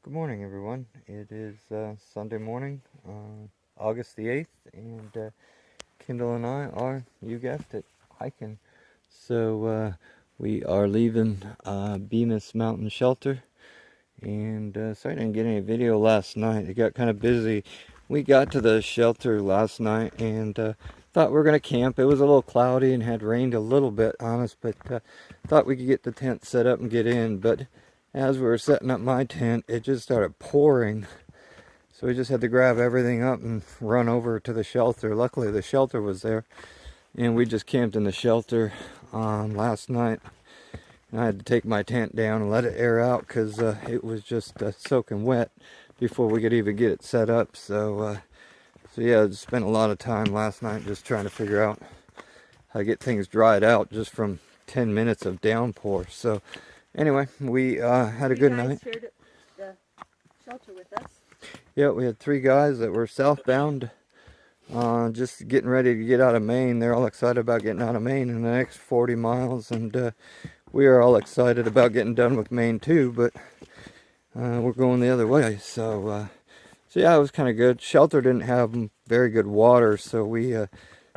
Good morning, everyone. It is Sunday morning, August the 8th, and Kendall and I are, you guessed it, hiking. So we are leaving Bemis Mountain Shelter, and sorry I didn't get any video last night. It got kind of busy. We got to the shelter last night and thought we were going to camp. It was a little cloudy and had rained a little bit on us, but thought we could get the tent set up and get in, but as we were setting up my tent, it just started pouring. So we just had to grab everything up and run over to the shelter. Luckily, the shelter was there. And we just camped in the shelter last night. And I had to take my tent down and let it air out because it was just soaking wet before we could even get it set up. So yeah, I spent a lot of time last night just trying to figure out how to get things dried out just from 10 minutes of downpour. So anyway, we had a good night. You guys shared the shelter with us. Yeah, we had 3 guys that were southbound, just getting ready to get out of Maine. They're all excited about getting out of Maine in the next 40 miles, and we are all excited about getting done with Maine too, but we're going the other way. So yeah, it was kind of good. Shelter didn't have very good water, so we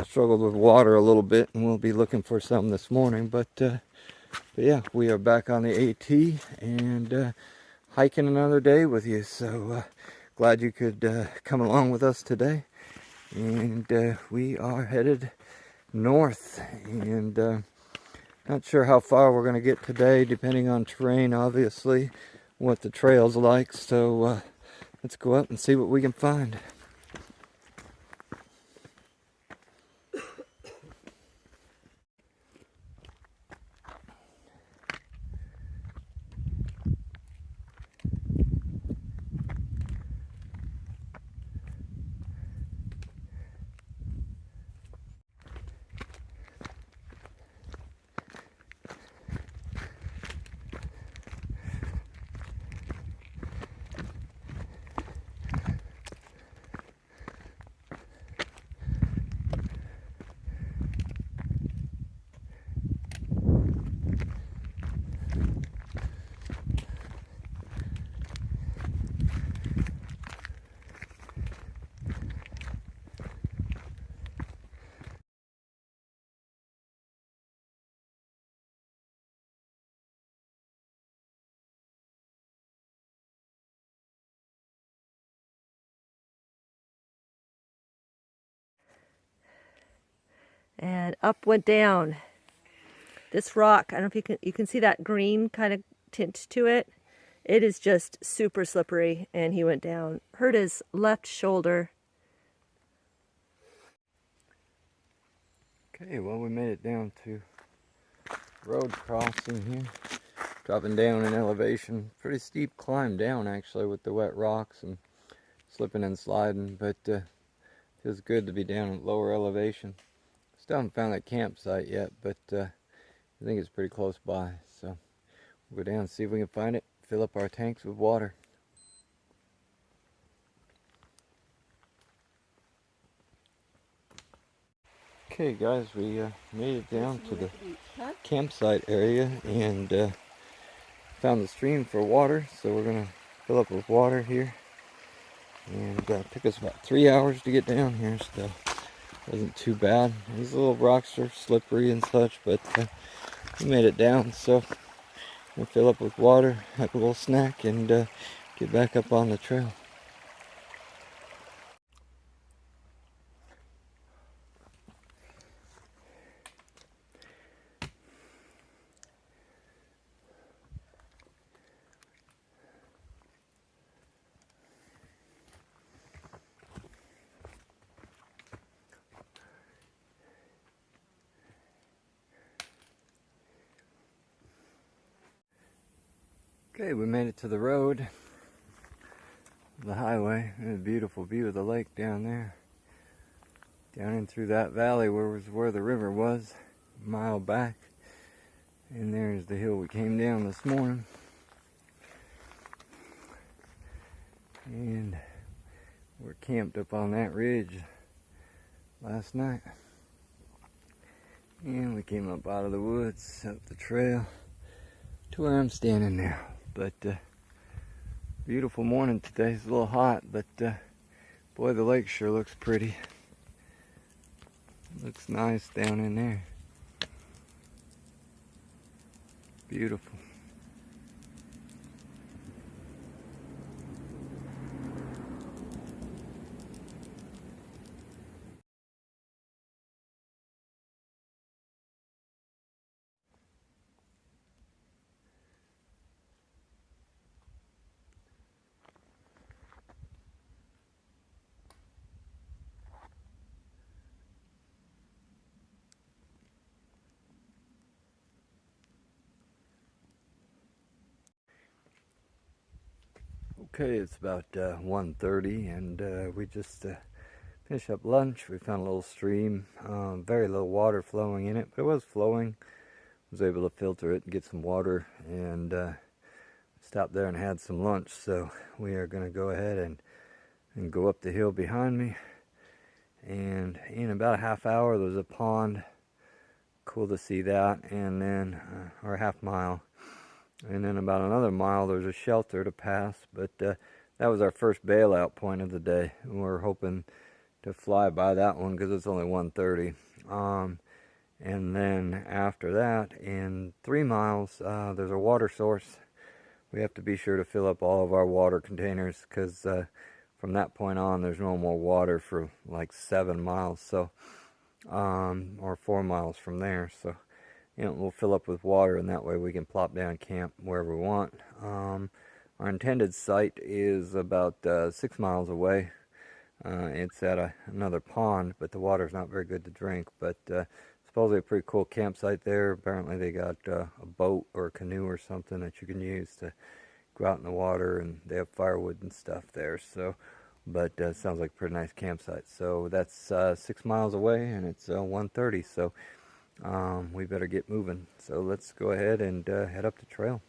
struggled with water a little bit, and we'll be looking for some this morning. But yeah, we are back on the AT and hiking another day with you. So glad you could come along with us today. And we are headed north. And not sure how far we're going to get today, depending on terrain, obviously, what the trail's like. So let's go up and see what we can find. And up went down. This rock, I don't know if you can see that green kind of tint to it. It is just super slippery, and he went down. Hurt his left shoulder. Okay, well, we made it down to road crossing here. Dropping down in elevation. Pretty steep climb down, actually, with the wet rocks and slipping and sliding, but feels good to be down at lower elevation. Still haven't found that campsite yet, but I think it's pretty close by. So we'll go down and see if we can find it, fill up our tanks with water. Okay guys, we made it down to the campsite area and found the stream for water, so we're gonna fill up with water here. And it took us about 3 hours to get down here still. Wasn't too bad. These little rocks are slippery and such, but we made it down. So we'll fill up with water, have a little snack, and get back up on the trail. Okay, we made it to the road, the highway. There's a beautiful view of the lake down there. Down in through that valley where the river was, a mile back. And there's the hill we came down this morning. And we're camped up on that ridge last night. And we came up out of the woods, up the trail to where I'm standing now. But Beautiful morning today. It's a little hot, but boy, the lake sure looks pretty. Looks nice down in there. Beautiful. Okay, it's about 1:30, and we just finished up lunch. We found a little stream, very little water flowing in it, but it was flowing. Was able to filter it and get some water, and stopped there and had some lunch. So we are going to go ahead and go up the hill behind me, and in about a half hour there's a pond. Cool to see that. And then or a half mile, and then about another mile there's a shelter to pass. But that was our first bailout point of the day, and we're hoping to fly by that one because it's only 1:30. And then after that, in 3 miles, there's a water source. We have to be sure to fill up all of our water containers, because from that point on there's no more water for like 7 miles, so or 4 miles from there. So we'll fill up with water, and that way we can plop down camp wherever we want. Our intended site is about 6 miles away. It's at another pond, but the water's not very good to drink. But supposedly a pretty cool campsite there. Apparently they got a boat or a canoe or something that you can use to go out in the water, and they have firewood and stuff there. So, but sounds like a pretty nice campsite. So that's 6 miles away, and it's 1:30. So we better get moving. So let's go ahead and head up the trail.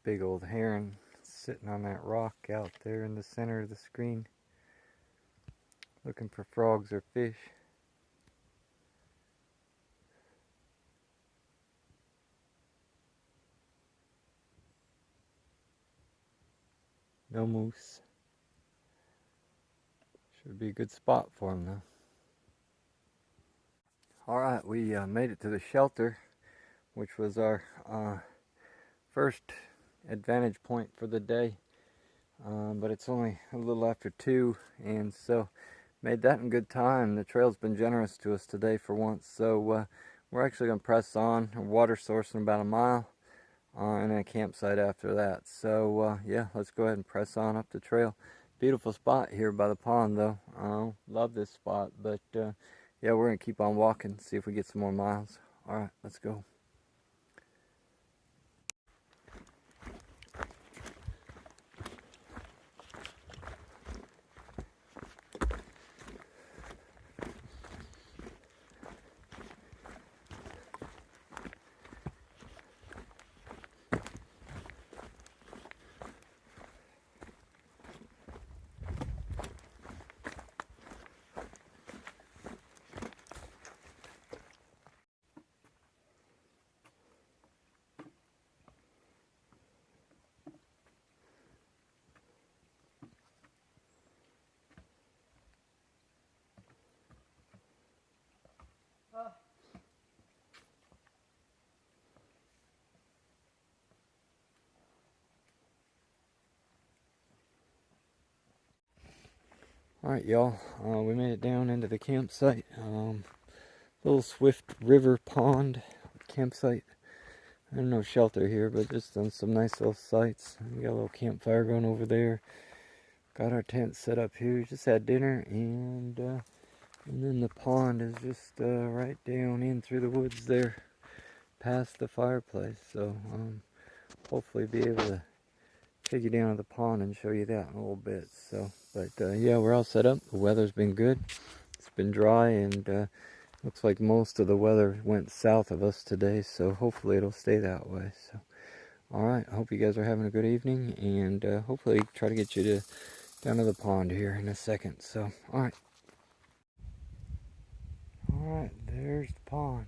Big old heron sitting on that rock out there in the center of the screen, looking for frogs or fish. No moose. Should be a good spot for him though. Alright, we made it to the shelter, which was our first advantage point for the day. But it's only a little after 2, and so made that in good time. The trail's been generous to us today for once, so we're actually going to press on. A water source in about a mile. and a campsite after that. So yeah, let's go ahead and press on up the trail. Beautiful spot here by the pond though. Love this spot, but yeah, we're gonna keep on walking, see if we get some more miles. All right, let's go. Alright y'all, we made it down into the campsite. Little Swift River Pond campsite. There's no shelter here, but just on some nice little sites. We got a little campfire going over there. Got our tent set up here. Just had dinner, and then the pond is just right down in through the woods there, past the fireplace. So hopefully be able to take you down to the pond and show you that in a little bit. So, but yeah, we're all set up. The weather's been good. It's been dry, and looks like most of the weather went south of us today. So hopefully it'll stay that way. So, all right. I hope you guys are having a good evening, and hopefully try to get you down to the pond here in a second. So, all right. All right. There's the pond.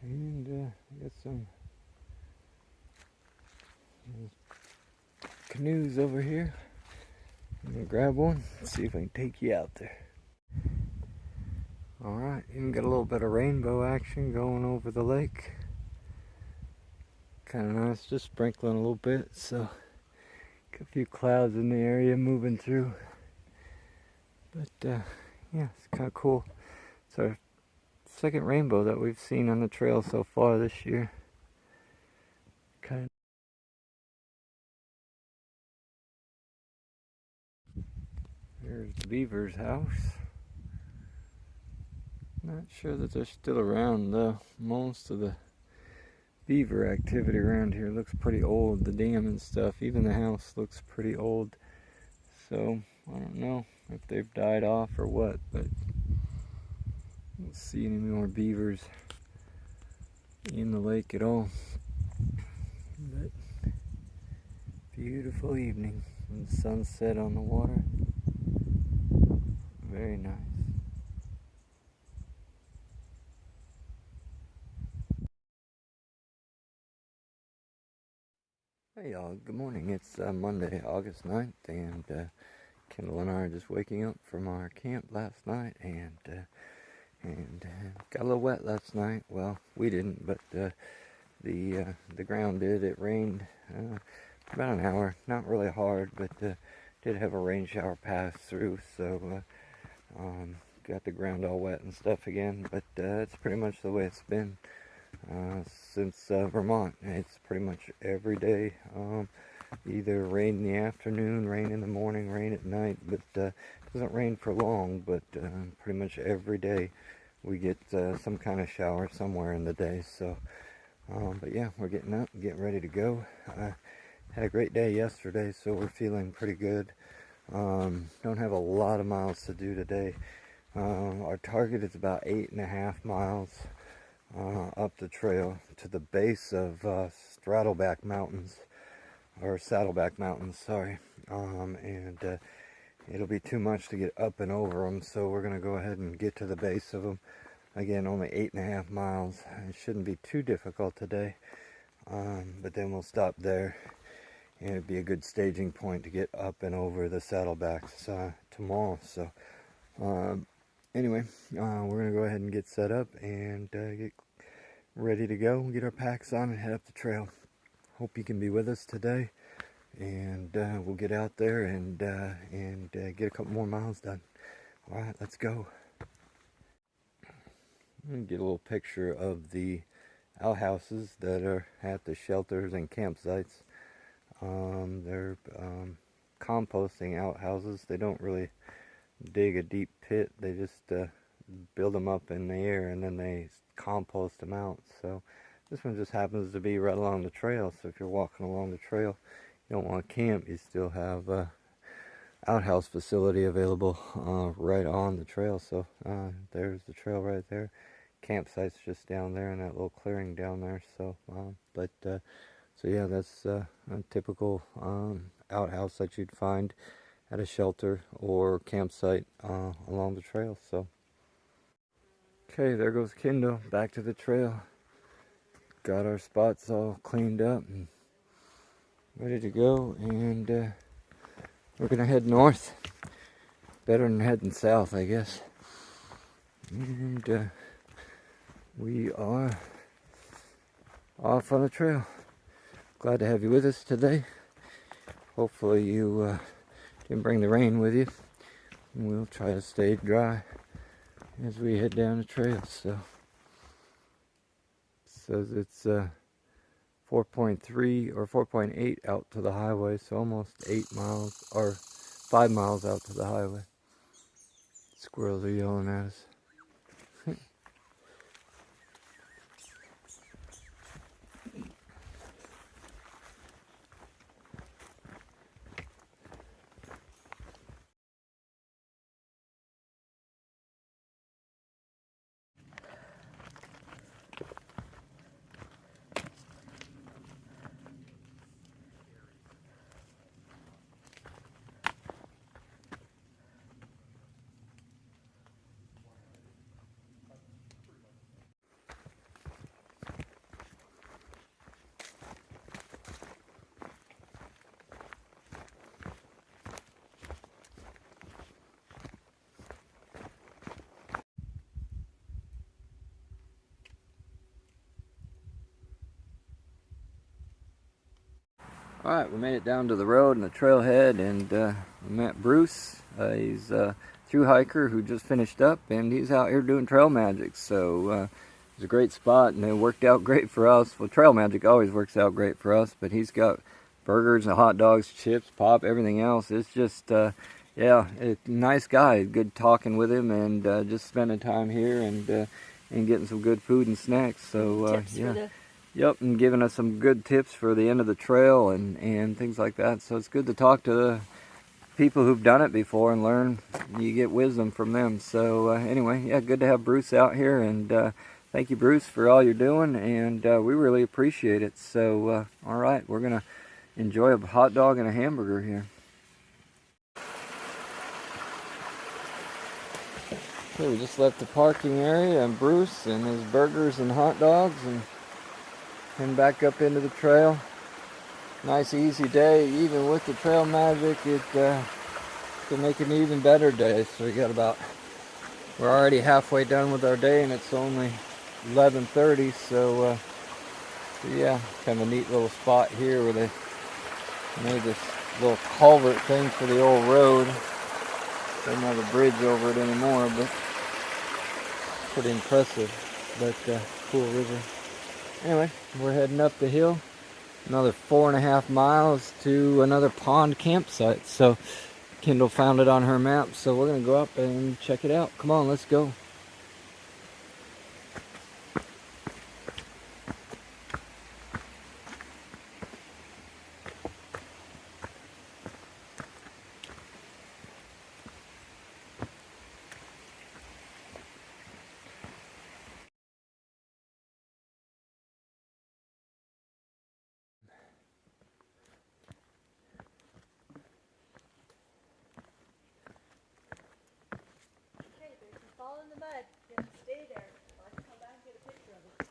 And we got some canoes over here. I'm gonna grab one and see if I can take you out there. Alright, even got a little bit of rainbow action going over the lake. Kind of nice, just sprinkling a little bit. So, got a few clouds in the area moving through. But yeah, it's kind of cool. It's our second rainbow that we've seen on the trail so far this year. Kind of. There's the beaver's house. Not sure that they're still around though. Most of the beaver activity around here looks pretty old. The dam and stuff, even the house looks pretty old. So I don't know if they've died off or what, but I don't see any more beavers in the lake at all. But beautiful evening and sunset on the water. Very nice. Hey y'all, good morning. It's Monday, August 9th, and Kendall and I are just waking up from our camp last night, and got a little wet last night. Well, we didn't, but the ground did. It rained about an hour, not really hard, but did have a rain shower pass through, so got the ground all wet and stuff again. But it's pretty much the way it's been since Vermont. It's pretty much every day. Either rain in the afternoon, rain in the morning, rain at night, but it doesn't rain for long, but pretty much every day we get some kind of shower somewhere in the day. So but yeah, we're getting up, getting ready to go. Had a great day yesterday, so we're feeling pretty good. Don't have a lot of miles to do today. Our target is about 8.5 miles up the trail to the base of Straddleback Mountains, or Saddleback Mountains, sorry. And it'll be too much to get up and over them, so we're going to go ahead and get to the base of them. Again, only 8.5 miles. It shouldn't be too difficult today, but then we'll stop there, and it'd be a good staging point to get up and over the Saddlebacks tomorrow. So anyway, we're going to go ahead and get set up and get ready to go, get our packs on and head up the trail. Hope you can be with us today, and we'll get out there and get a couple more miles done. Alright, let's go. Get a little picture of the outhouses that are at the shelters and campsites. They're composting outhouses. They don't really dig a deep pit. They just build them up in the air and then they compost them out. So this one just happens to be right along the trail. So if you're walking along the trail, you don't want to camp, you still have outhouse facility available right on the trail. So there's the trail right there. Campsite's just down there in that little clearing down there. So so yeah, that's a typical outhouse that you'd find at a shelter or campsite along the trail. So okay, there goes Kendall back to the trail. Got our spots all cleaned up and ready to go, and we're gonna head north. Better than heading south, I guess. And we are off on the trail. Glad to have you with us today. Hopefully you didn't bring the rain with you. We'll try to stay dry as we head down the trail. So it says it's 4.3 or 4.8 out to the highway, so almost 8 miles or 5 miles out to the highway. Squirrels are yelling at us. Alright, we made it down to the road and the trailhead, and we met Bruce. He's a through hiker who just finished up, and he's out here doing trail magic. So it's a great spot, and it worked out great for us. Well, trail magic always works out great for us, but he's got burgers and hot dogs, chips, pop, everything else. It's just, yeah, a nice guy. Good talking with him, and just spending time here and getting some good food and snacks. So yeah. Yep, and giving us some good tips for the end of the trail and things like that. So it's good to talk to the people who've done it before and learn. You get wisdom from them. So anyway, yeah, good to have Bruce out here. And thank you, Bruce, for all you're doing. And we really appreciate it. So, all right, we're going to enjoy a hot dog and a hamburger here. Okay, we just left the parking area, and Bruce and his burgers and hot dogs, and back up into the trail. Nice easy day. Even with the trail magic, it can make an even better day. So we're already halfway done with our day, and it's only 11:30. So yeah, kind of a neat little spot here where they made this little culvert thing for the old road. Doesn't have a bridge over it anymore, but pretty impressive. But cool river. Anyway, we're heading up the hill, another 4.5 miles to another pond campsite. So Kendall found it on her map, so we're going to go up and check it out. Come on, let's go.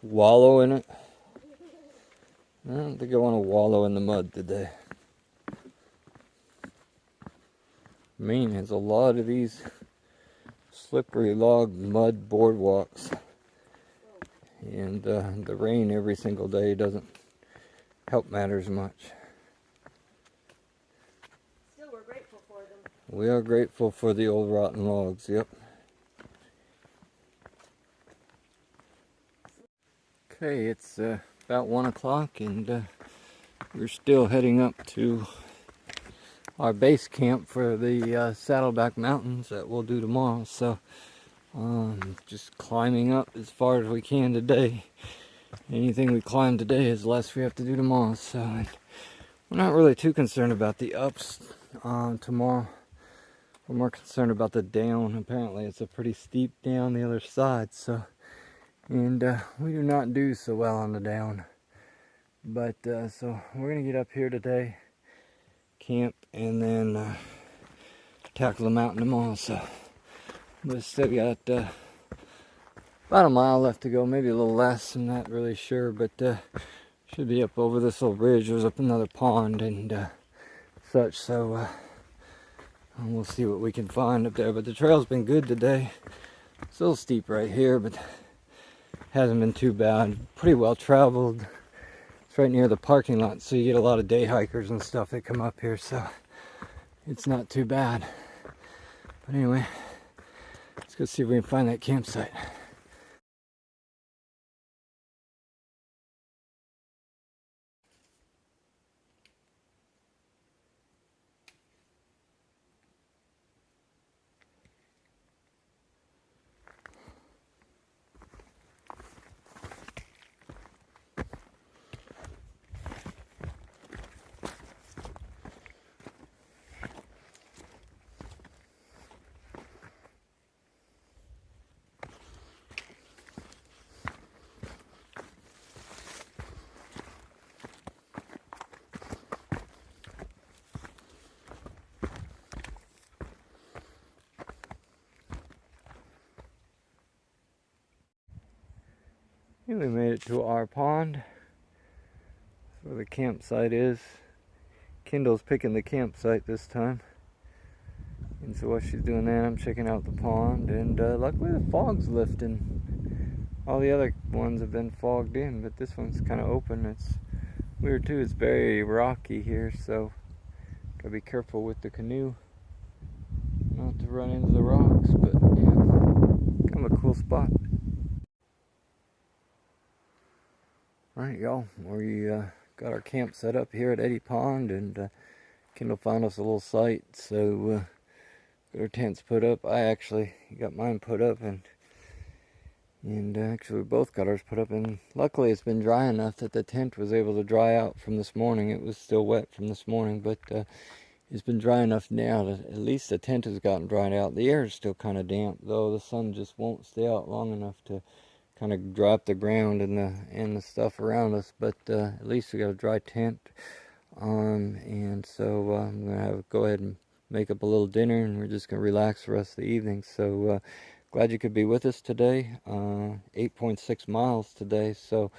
Wallow in it? I don't think I want to wallow in the mud today. Maine has a lot of these slippery log mud boardwalks, and the rain every single day doesn't help matters much. Still, we're grateful for them. We are grateful for the old rotten logs, yep. Okay, it's about 1 o'clock, and we're still heading up to our base camp for the Saddleback Mountains that we'll do tomorrow. So just climbing up as far as we can today. Anything we climb today is less we have to do tomorrow. So we're not really too concerned about the ups tomorrow. We're more concerned about the down. Apparently it's a pretty steep down the other side. So, and we do not do so well on the down. But so we're gonna get up here today, camp, and then tackle the mountain tomorrow. So we still got about a mile left to go, maybe a little less. I'm not really sure, but should be up over this little bridge. There's up another pond and such. So we'll see what we can find up there. But the trail's been good today. It's a little steep right here, but hasn't been too bad. Pretty well traveled. It's right near the parking lot, so you get a lot of day hikers and stuff that come up here, so it's not too bad. But anyway, let's go see if we can find that campsite. We made it to our pond. That's where the campsite is. Kendall's picking the campsite this time. And so while she's doing that, I'm checking out the pond. And luckily the fog's lifting. All the other ones have been fogged in, but this one's kind of open. It's weird too. It's very rocky here, so gotta be careful with the canoe not to run into the rocks. But yeah, kind of a cool spot. Alright, y'all, we got our camp set up here at Eddy Pond, and Kendall found us a little site, so got our tents put up. I actually got mine put up, and actually we both got ours put up, and luckily it's been dry enough that the tent was able to dry out from this morning. It was still wet from this morning, but it's been dry enough now that at least the tent has gotten dried out. The air is still kind of damp, though. The sun just won't stay out long enough to kind of drop the ground and the stuff around us, but at least we got a dry tent. And so I'm gonna go ahead and make up a little dinner, and we're just gonna relax the rest of the evening. So glad you could be with us today. 8.6 miles today, so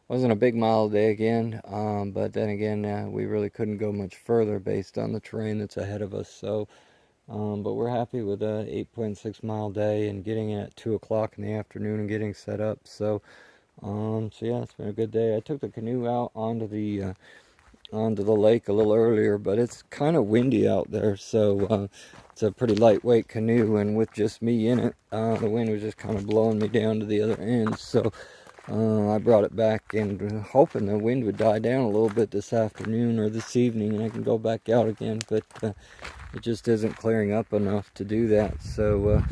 wasn't a big mile day again, but then again we really couldn't go much further based on the terrain that's ahead of us. So but we're happy with a 8.6 mile day and getting it at 2 o'clock in the afternoon and getting set up. So so yeah, it's been a good day. I took the canoe out onto the lake a little earlier, but it's kind of windy out there, so it's a pretty lightweight canoe, and with just me in it, the wind was just kind of blowing me down to the other end. So I brought it back, and hoping the wind would die down a little bit this afternoon or this evening, and I can go back out again. But it just isn't clearing up enough to do that. So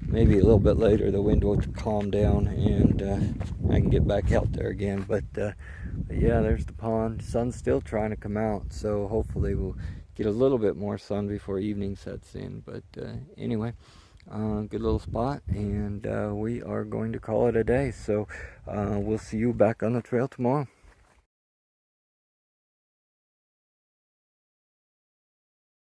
maybe a little bit later the wind will calm down, and I can get back out there again. But yeah, there's the pond. Sun's still trying to come out, so hopefully we'll get a little bit more sun before evening sets in. But anyway, good little spot, and we are going to call it a day. So we'll see you back on the trail tomorrow.